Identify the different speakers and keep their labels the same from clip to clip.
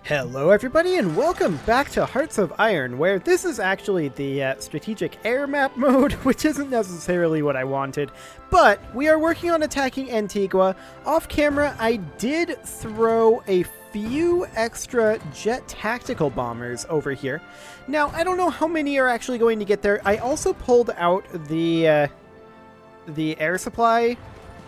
Speaker 1: Hello everybody and welcome back to Hearts of Iron, where this is actually the strategic air map mode, which isn't necessarily what I wanted, but we are working on attacking Antigua. Off camera, I did throw a few extra jet tactical bombers over here. Now, I don't know how many are actually going to get there. I also pulled out the air supply.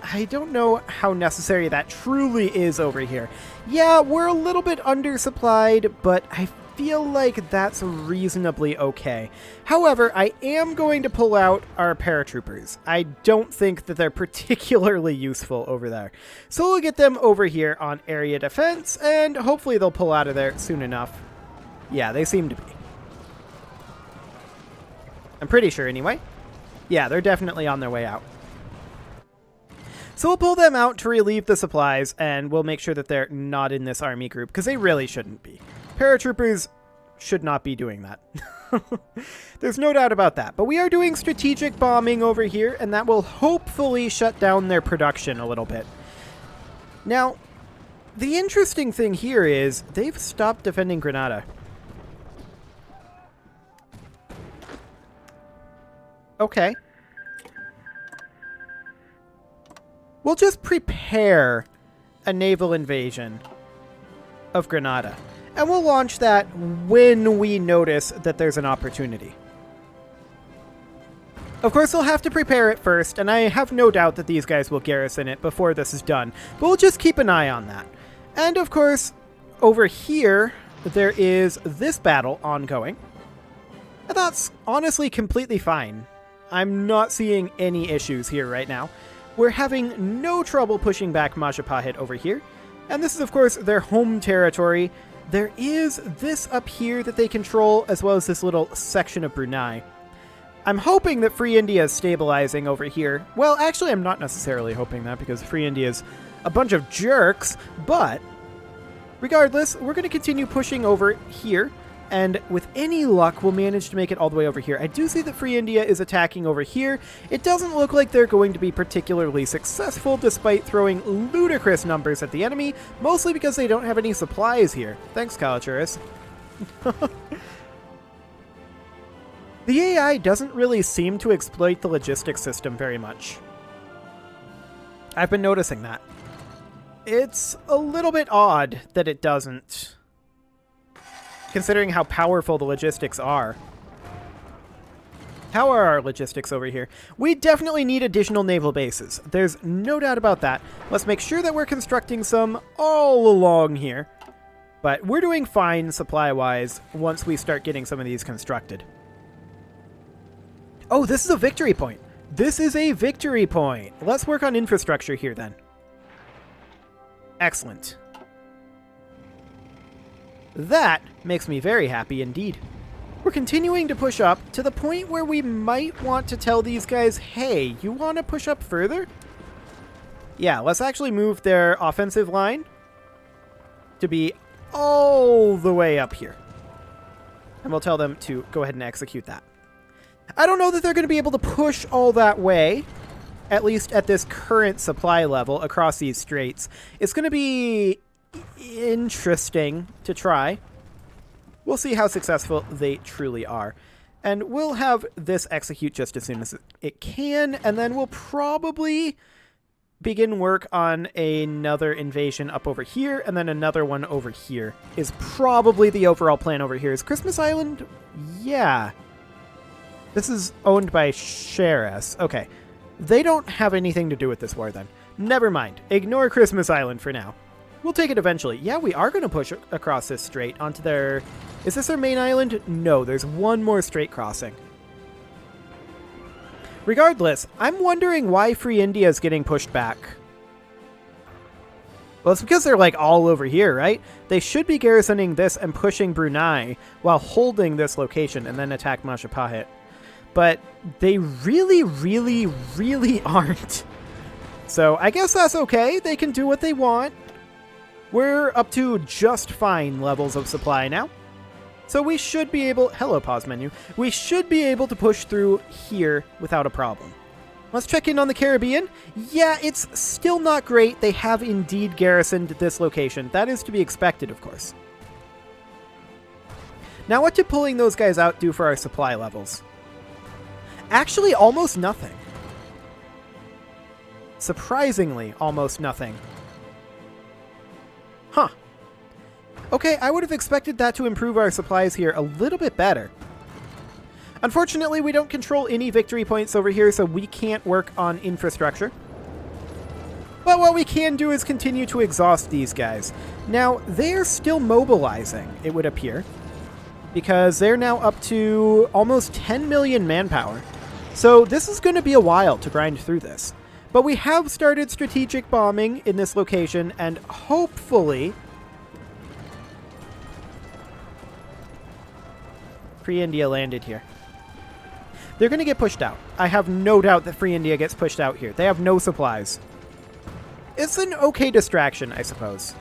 Speaker 1: I don't know how necessary that truly is over here. Yeah, we're a little bit undersupplied, but I feel like that's reasonably okay. However, I am going to pull out our paratroopers. I don't think that they're particularly useful over there. So we'll get them over here on area defense, and hopefully they'll pull out of there soon enough. Yeah, they seem to be. I'm pretty sure anyway. Yeah, they're definitely on their way out. So we'll pull them out to relieve the supplies, and we'll make sure that they're not in this army group, because they really shouldn't be. Paratroopers should not be doing that. There's no doubt about that. But we are doing strategic bombing over here, and that will hopefully shut down their production a little bit. Now, the interesting thing here is they've stopped defending Granada. Okay. We'll just prepare a naval invasion of Granada, and we'll launch that when we notice that there's an opportunity. Of course, we'll have to prepare it first, and I have no doubt that these guys will garrison it before this is done, but we'll just keep an eye on that. And of course, over here, there is this battle ongoing, and that's honestly completely fine. I'm not seeing any issues here right now. We're having no trouble pushing back Majapahit over here. And this is, of course, their home territory. There is this up here that they control, as well as this little section of Brunei. I'm hoping that Free India is stabilizing over here. Well, actually, I'm not necessarily hoping that, because Free India is a bunch of jerks. But regardless, we're going to continue pushing over here. And with any luck, we'll manage to make it all the way over here. I do see that Free India is attacking over here. It doesn't look like they're going to be particularly successful, despite throwing ludicrous numbers at the enemy, mostly because they don't have any supplies here. Thanks, Kalachuris. The AI doesn't really seem to exploit the logistics system very much. I've been noticing that. It's a little bit odd that it doesn't, considering how powerful the logistics are. How are our logistics over here? We definitely need additional naval bases. There's no doubt about that. Let's make sure that we're constructing some all along here. But we're doing fine supply-wise once we start getting some of these constructed. Oh, this is a victory point. This is a victory point. Let's work on infrastructure here then. Excellent. That makes me very happy indeed. We're continuing to push up to the point where we might want to tell these guys, hey, you want to push up further? Yeah, let's actually move their offensive line to be all the way up here. And we'll tell them to go ahead and execute that. I don't know that they're going to be able to push all that way, at least at this current supply level across these straits. It's going to be interesting to try. We'll see how successful they truly are. And we'll have this execute just as soon as it can, and then we'll probably begin work on another invasion up over here, and then another one over here. Is probably the overall plan over here. Is Christmas Island? Yeah. This is owned by Sheras. Okay. They don't have anything to do with this war then. Never mind. Ignore Christmas Island for now. We'll take it eventually. Yeah, we are going to push across this strait onto their... Is this their main island? No, there's one more strait crossing. Regardless, I'm wondering why Free India is getting pushed back. Well, it's because they're like all over here, right? They should be garrisoning this and pushing Brunei while holding this location and then attack Majapahit. But they really, really, really aren't. So I guess that's okay. They can do what they want. We're up to just fine levels of supply now. So we should be able... Hello, pause menu. We should be able to push through here without a problem. Let's check in on the Caribbean. Yeah, it's still not great. They have indeed garrisoned this location. That is to be expected, of course. Now what did pulling those guys out do for our supply levels? Actually, almost nothing. Surprisingly, almost nothing. Huh. Okay, I would have expected that to improve our supplies here a little bit better. Unfortunately, we don't control any victory points over here, so we can't work on infrastructure. But what we can do is continue to exhaust these guys. Now, they're still mobilizing, it would appear, because they're now up to almost 10 million manpower. So this is going to be a while to grind through this. But we have started strategic bombing in this location, and hopefully Free India landed here. They're going to get pushed out. I have no doubt that Free India gets pushed out here. They have no supplies. It's an okay distraction, I suppose.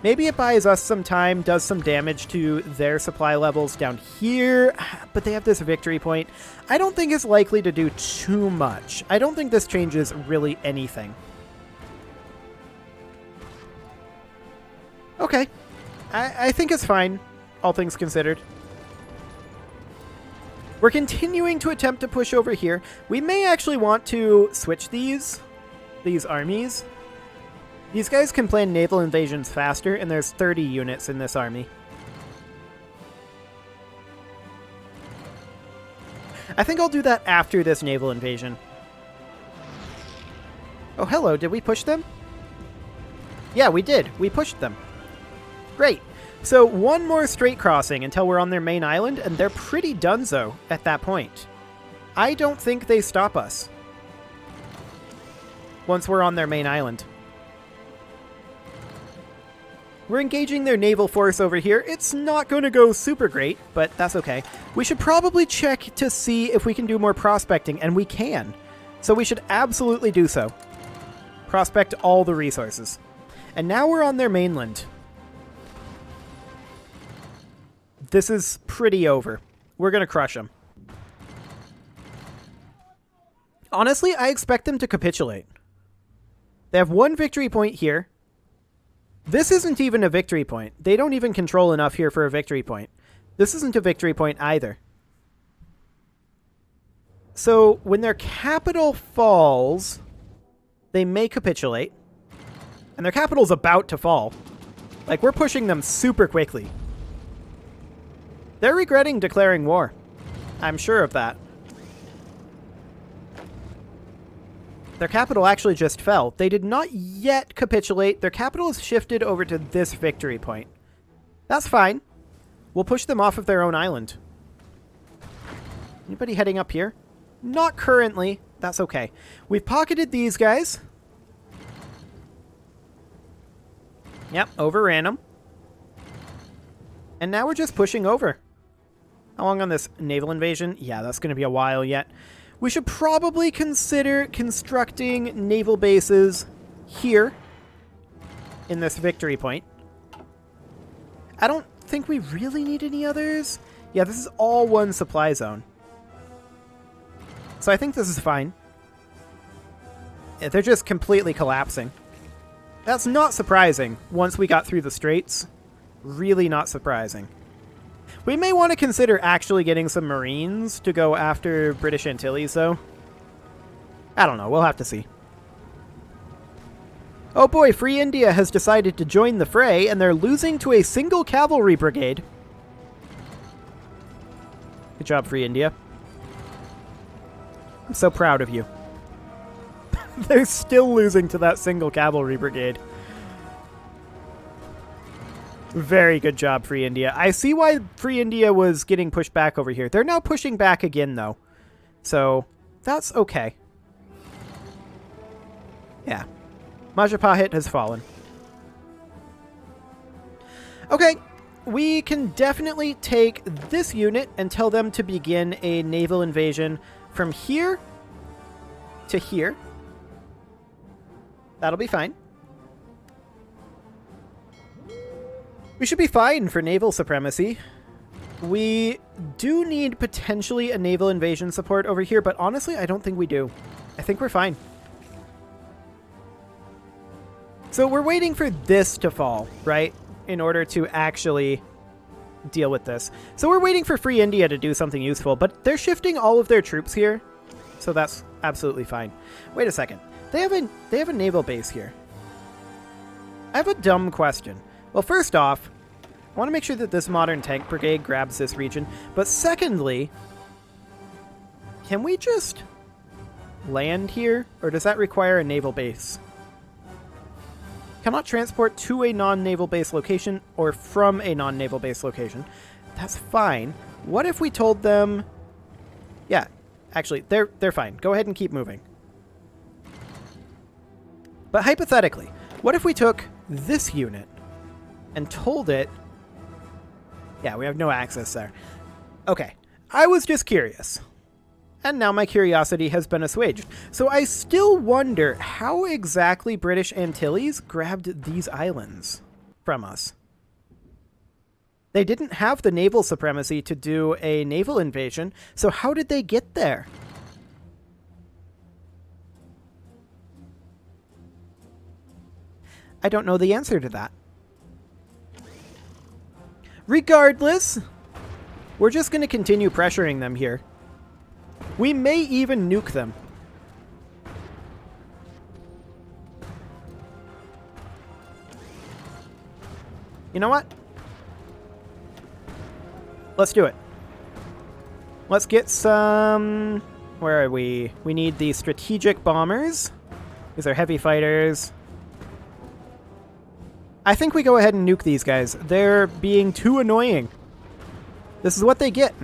Speaker 1: Maybe it buys us some time, does some damage to their supply levels down here, but they have this victory point. I don't think it's likely to do too much. I don't think this changes really anything. Okay. I think it's fine, all things considered. We're continuing to attempt to push over here. We may actually want to switch these armies. These guys can plan naval invasions faster, and there's 30 units in this army. I think I'll do that after this naval invasion. Oh, hello. Did we push them? Yeah, we did. We pushed them. Great. So one more straight crossing until we're on their main island, and they're pretty donezo at that point. I don't think they stop us once we're on their main island. We're engaging their naval force over here. It's not going to go super great, but that's okay. We should probably check to see if we can do more prospecting, and we can. So we should absolutely do so. Prospect all the resources. And now we're on their mainland. This is pretty over. We're going to crush them. Honestly, I expect them to capitulate. They have one victory point here. This isn't even a victory point. They don't even control enough here for a victory point. This isn't a victory point either. So when their capital falls, they may capitulate. And their capital's about to fall. Like, we're pushing them super quickly. They're regretting declaring war. I'm sure of that. Their capital actually just fell. They did not yet capitulate. Their capital is shifted over to this victory point. That's fine. We'll push them off of their own island. Anybody heading up here? Not currently. That's okay. We've pocketed these guys. Yep, overran them. And now we're just pushing over. How long on this naval invasion? Yeah, that's going to be a while yet. We should probably consider constructing naval bases here in this victory point. I don't think we really need any others. Yeah, this is all one supply zone. So I think this is fine. Yeah, they're just completely collapsing. That's not surprising once we got through the straits. Really not surprising. We may want to consider actually getting some Marines to go after British Antilles, though. I don't know. We'll have to see. Oh boy, Free India has decided to join the fray, and they're losing to a single cavalry brigade. Good job, Free India. I'm so proud of you. They're still losing to that single cavalry brigade. Very good job, Free India. I see why Free India was getting pushed back over here. They're now pushing back again, though. So, that's okay. Yeah. Majapahit has fallen. Okay. We can definitely take this unit and tell them to begin a naval invasion from here to here. That'll be fine. We should be fine for naval supremacy. We do need potentially a naval invasion support over here, but honestly, I don't think we do. I think we're fine. So we're waiting for this to fall, right? In order to actually deal with this. So we're waiting for Free India to do something useful, but they're shifting all of their troops here, so that's absolutely fine. Wait a second. They have a naval base here. I have a dumb question. Well, first off, I want to make sure that this modern tank brigade grabs this region, but secondly, can we just land here, or does that require a naval base? Cannot transport to a non-naval base location or from a non-naval base location. That's fine. What if we told them... Yeah, actually, they're fine. Go ahead and keep moving. But hypothetically, what if we took this unit and told it... Yeah, we have no access there. Okay, I was just curious. And now my curiosity has been assuaged. So I still wonder how exactly British Antilles grabbed these islands from us. They didn't have the naval supremacy to do a naval invasion, so how did they get there? I don't know the answer to that. Regardless, we're just going to continue pressuring them here. We may even nuke them. You know what? Let's do it. Let's get some... Where are we? We need the strategic bombers. These are heavy fighters. I think we go ahead and nuke these guys. They're being too annoying. This is what they get.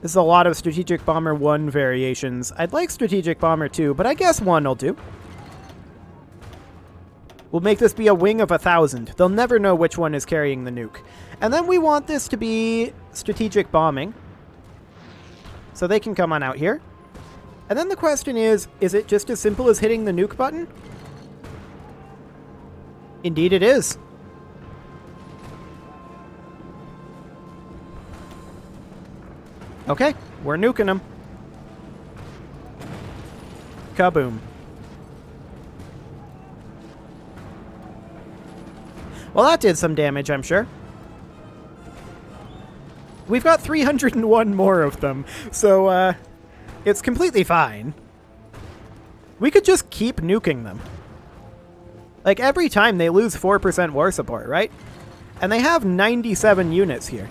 Speaker 1: This is a lot of Strategic Bomber 1 variations. I'd like Strategic Bomber 2, but I guess 1 will do. We'll make this be a wing of 1,000. They'll never know which one is carrying the nuke. And then we want this to be strategic bombing. So they can come on out here. And then the question is it just as simple as hitting the nuke button? Indeed it is. Okay, we're nuking them. Kaboom. Well, that did some damage, I'm sure. We've got 301 more of them, so it's completely fine. We could just keep nuking them. Like, every time they lose 4% war support, right? And they have 97 units here.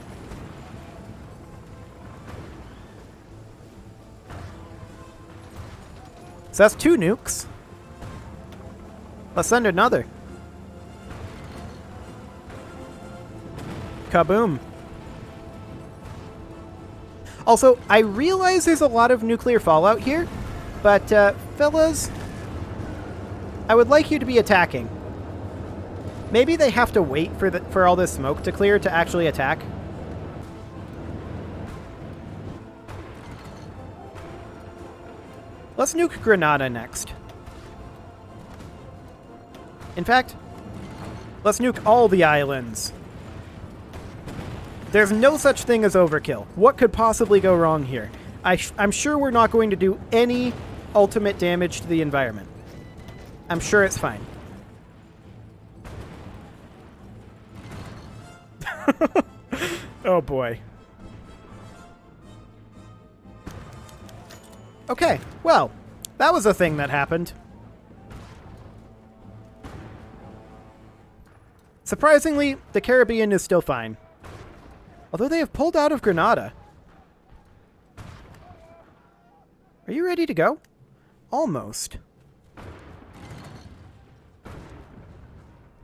Speaker 1: So that's 2 nukes. Let's send another. Kaboom. Also, I realize there's a lot of nuclear fallout here, but fellas, I would like you to be attacking. Maybe they have to wait for all this smoke to clear to actually attack. Let's nuke Granada next. In fact, let's nuke all the islands. There's no such thing as overkill. What could possibly go wrong here? I'm sure we're not going to do any ultimate damage to the environment. I'm sure it's fine. Oh boy. Okay, well, that was a thing that happened. Surprisingly, the Caribbean is still fine. Although they have pulled out of Granada. Are you ready to go? Almost.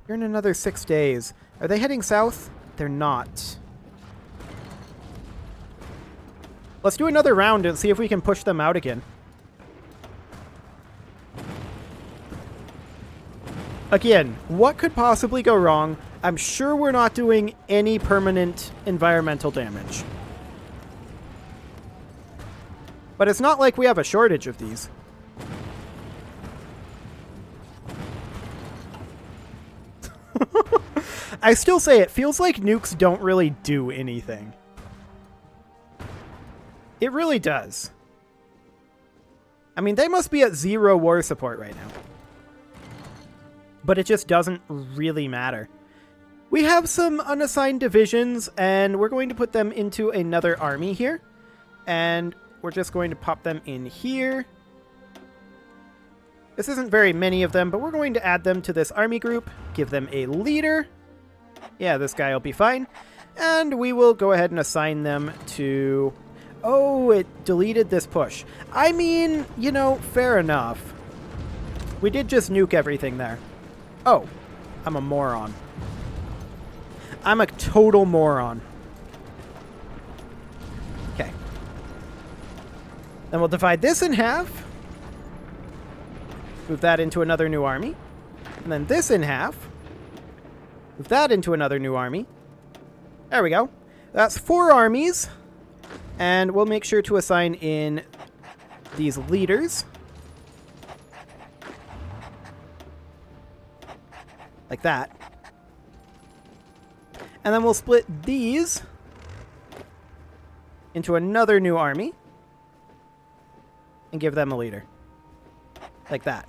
Speaker 1: You're in another 6 days. Are they heading south? They're not. Let's do another round and see if we can push them out again. Again, what could possibly go wrong? I'm sure we're not doing any permanent environmental damage. But it's not like we have a shortage of these. I still say it feels like nukes don't really do anything. It really does. I mean, they must be at 0 war support right now. But it just doesn't really matter. We have some unassigned divisions, and we're going to put them into another army here. And we're just going to pop them in here. This isn't very many of them, but we're going to add them to this army group, give them a leader. Yeah, this guy will be fine. And we will go ahead and assign them to... Oh, it deleted this push. I mean, you know, fair enough. We did just nuke everything there. Oh, I'm a moron. I'm a total moron. Okay. Then we'll divide this in half. Move that into another new army. And then this in half. Move that into another new army. There we go. That's 4 armies. And we'll make sure to assign in these leaders. Like that. And then we'll split these into another new army. And give them a leader. Like that.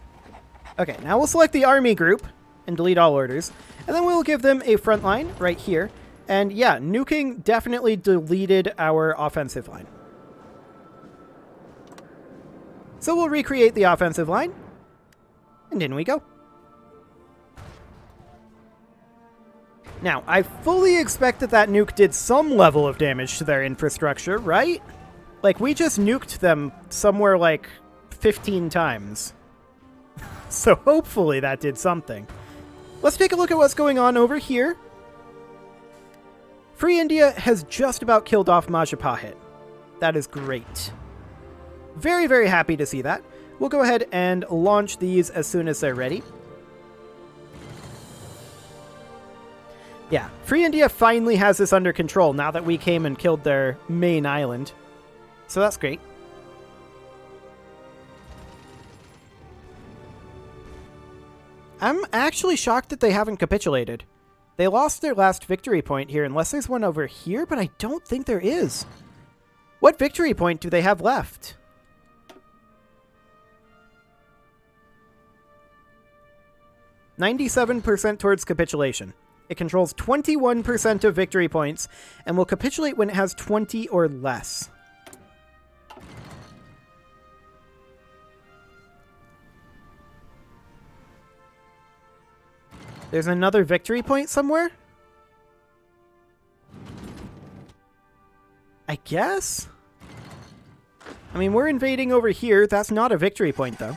Speaker 1: Okay, now we'll select the army group and delete all orders. And then we'll give them a front line right here. And yeah, nuking definitely deleted our offensive line. So we'll recreate the offensive line. And in we go. Now, I fully expect that that nuke did some level of damage to their infrastructure, right? Like, we just nuked them somewhere like 15 times. So hopefully that did something. Let's take a look at what's going on over here. Free India has just about killed off Majapahit. That is great. Very, very happy to see that. We'll go ahead and launch these as soon as they're ready. Yeah, Free India finally has this under control now that we came and killed their main island. So that's great. I'm actually shocked that they haven't capitulated. They lost their last victory point here, unless there's one over here, but I don't think there is. What victory point do they have left? "97% towards capitulation. It controls 21% of victory points, and will capitulate when it has 20 or less. There's another victory point somewhere? I guess? I mean, we're invading over here. That's not a victory point, though.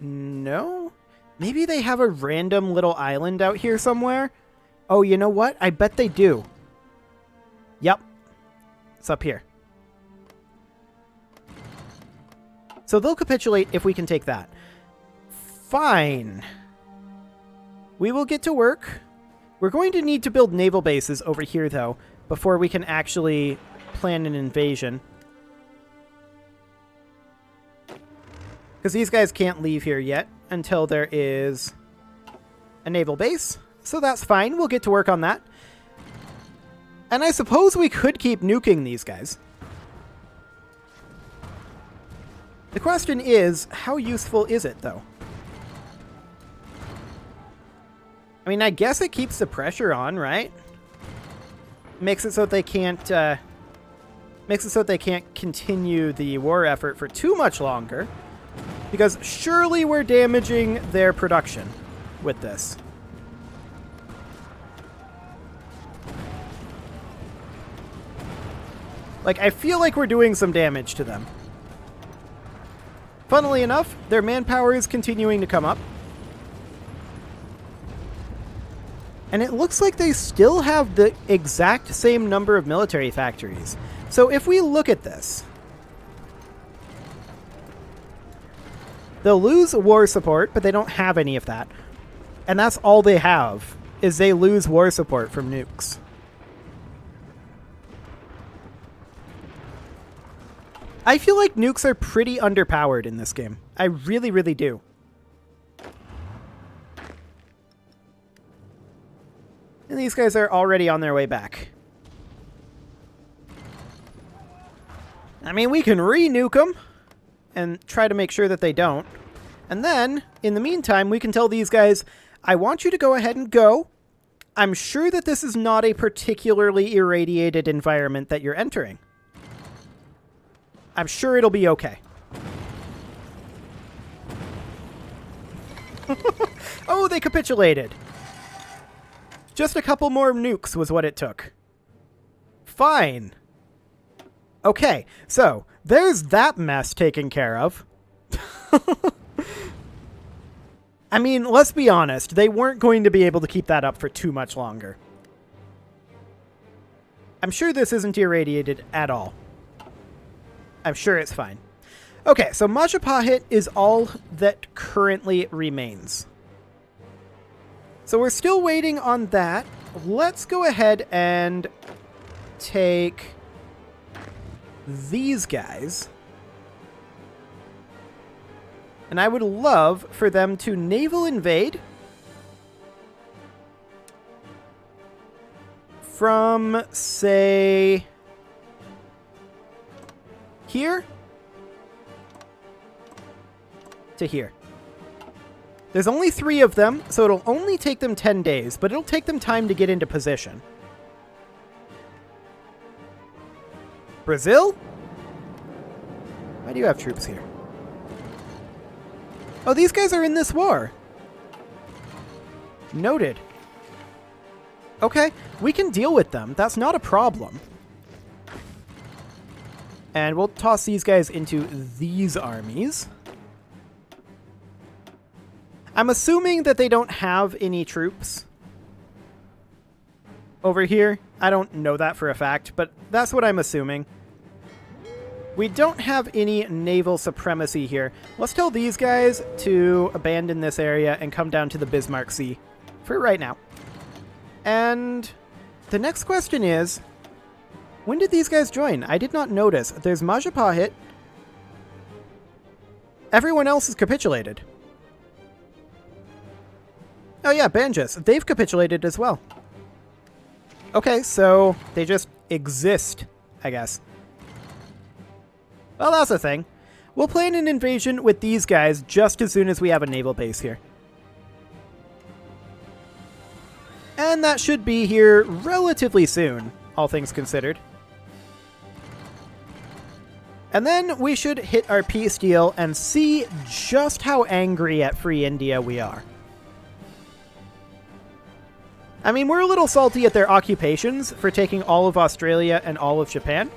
Speaker 1: No? Maybe they have a random little island out here somewhere? Oh, you know what? I bet they do. Yep. It's up here. So they'll capitulate if we can take that. Fine. We will get to work. We're going to need to build naval bases over here, though, before we can actually plan an invasion. Because these guys can't leave here yet until there is a naval base. So that's fine. We'll get to work on that. And I suppose we could keep nuking these guys. The question is, how useful is it, though? I mean, I guess it keeps the pressure on, right? Makes it so they can't, continue the war effort for too much longer. Because surely we're damaging their production with this. Like, I feel like we're doing some damage to them. Funnily enough, their manpower is continuing to come up. And it looks like they still have the exact same number of military factories. So if we look at this, they'll lose war support, but they don't have any of that. And that's all they have, is they lose war support from nukes. I feel like nukes are pretty underpowered in this game. I really, really do. And these guys are already on their way back. I mean, we can re-nuke them. and try to make sure that they don't. And then, in the meantime, we can tell these guys, I want you to go ahead and go. I'm sure that this is not a particularly irradiated environment that you're entering. I'm sure it'll be okay. Oh, they capitulated. Just a couple more nukes was what it took. Fine. Okay, so there's that mess taken care of. I mean, let's be honest. They weren't going to be able to keep that up for too much longer. I'm sure this isn't irradiated at all. I'm sure it's fine. Okay, so Majapahit is all that currently remains. So we're still waiting on that. Let's go ahead and take these guys. And I would love for them to naval invade from, say, here to here. There's only 3 of them, so it'll only take them 10 days, but it'll take them time to get into position. Brazil? Why do you have troops here? Oh, these guys are in this war. Noted. Okay, we can deal with them. That's not a problem. And we'll toss these guys into these armies. I'm assuming that they don't have any troops over here. I don't know that for a fact, but that's what I'm assuming. We don't have any naval supremacy here. Let's tell these guys to abandon this area and come down to the Bismarck Sea for right now. And the next question is, when did these guys join? I did not notice. There's Majapahit. Everyone else has capitulated. Oh yeah, Banjas. They've capitulated as well. Okay, so they just exist, I guess. Well, that's a thing. We'll plan an invasion with these guys just as soon as we have a naval base here. And that should be here relatively soon, all things considered. And then we should hit our peace deal and see just how angry at Free India we are. I mean, we're a little salty at their occupations for taking all of Australia and all of Japan.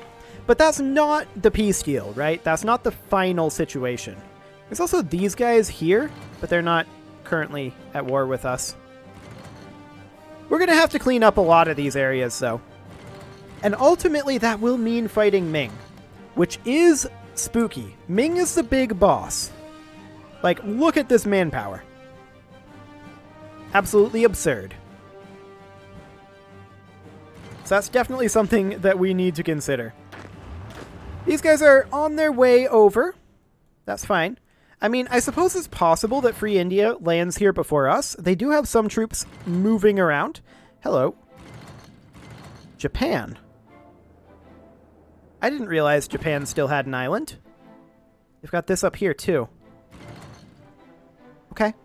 Speaker 1: But that's not the peace deal, right? That's not the final situation. There's also these guys here, but they're not currently at war with us. We're going to have to clean up a lot of these areas, though. And ultimately, that will mean fighting Ming, which is spooky. Ming is the big boss. Like, look at this manpower. Absolutely absurd. So that's definitely something that we need to consider. These guys are on their way over. That's fine. I mean, I suppose it's possible that Free India lands here before us. They do have some troops moving around. Hello. Japan. I didn't realize Japan still had an island. They've got this up here, too. Okay.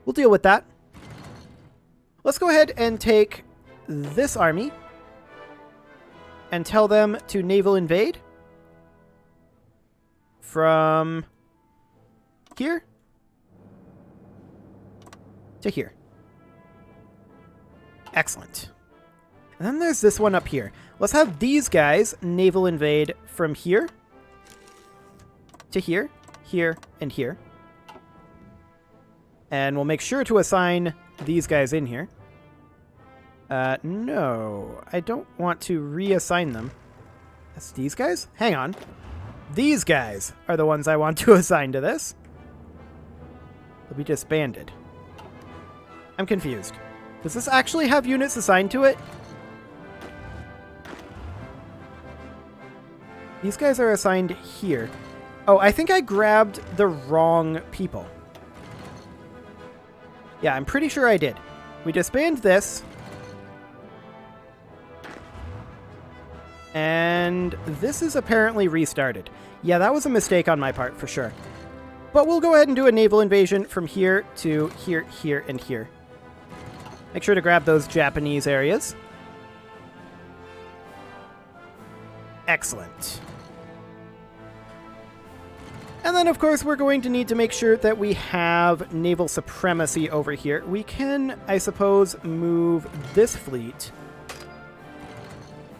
Speaker 1: We'll deal with that. Let's go ahead and take this army and tell them to naval invade from here to here. Excellent. And then there's this one up here. Let's have these guys naval invade from here to here, here, and here. And we'll make sure to assign these guys in here. No, I don't want to reassign them. That's these guys? Hang on. These guys are the ones I want to assign to this. They'll be disbanded. I'm confused. Does this actually have units assigned to it? These guys are assigned here. Oh, I think I grabbed the wrong people. Yeah, I'm pretty sure I did. We disband this. And this is apparently restarted. Yeah, that was a mistake on my part, for sure. But we'll go ahead and do a naval invasion from here to here, here, and here. Make sure to grab those Japanese areas. Excellent. And then, of course, we're going to need to make sure that we have naval supremacy over here. We can, I suppose, move this fleet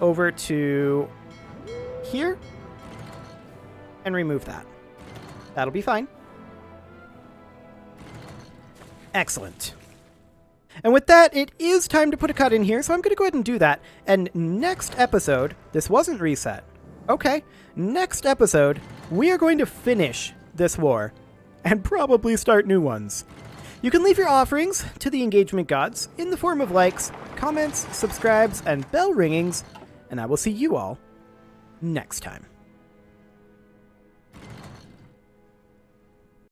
Speaker 1: over to here and remove that. That'll be fine. Excellent. And with that, it is time to put a cut in here, so I'm going to go ahead and do that. And next episode, this wasn't reset. Okay, next episode, we are going to finish this war and probably start new ones. You can leave your offerings to the engagement gods in the form of likes, comments, subscribes, and bell ringings, and I will see you all next time.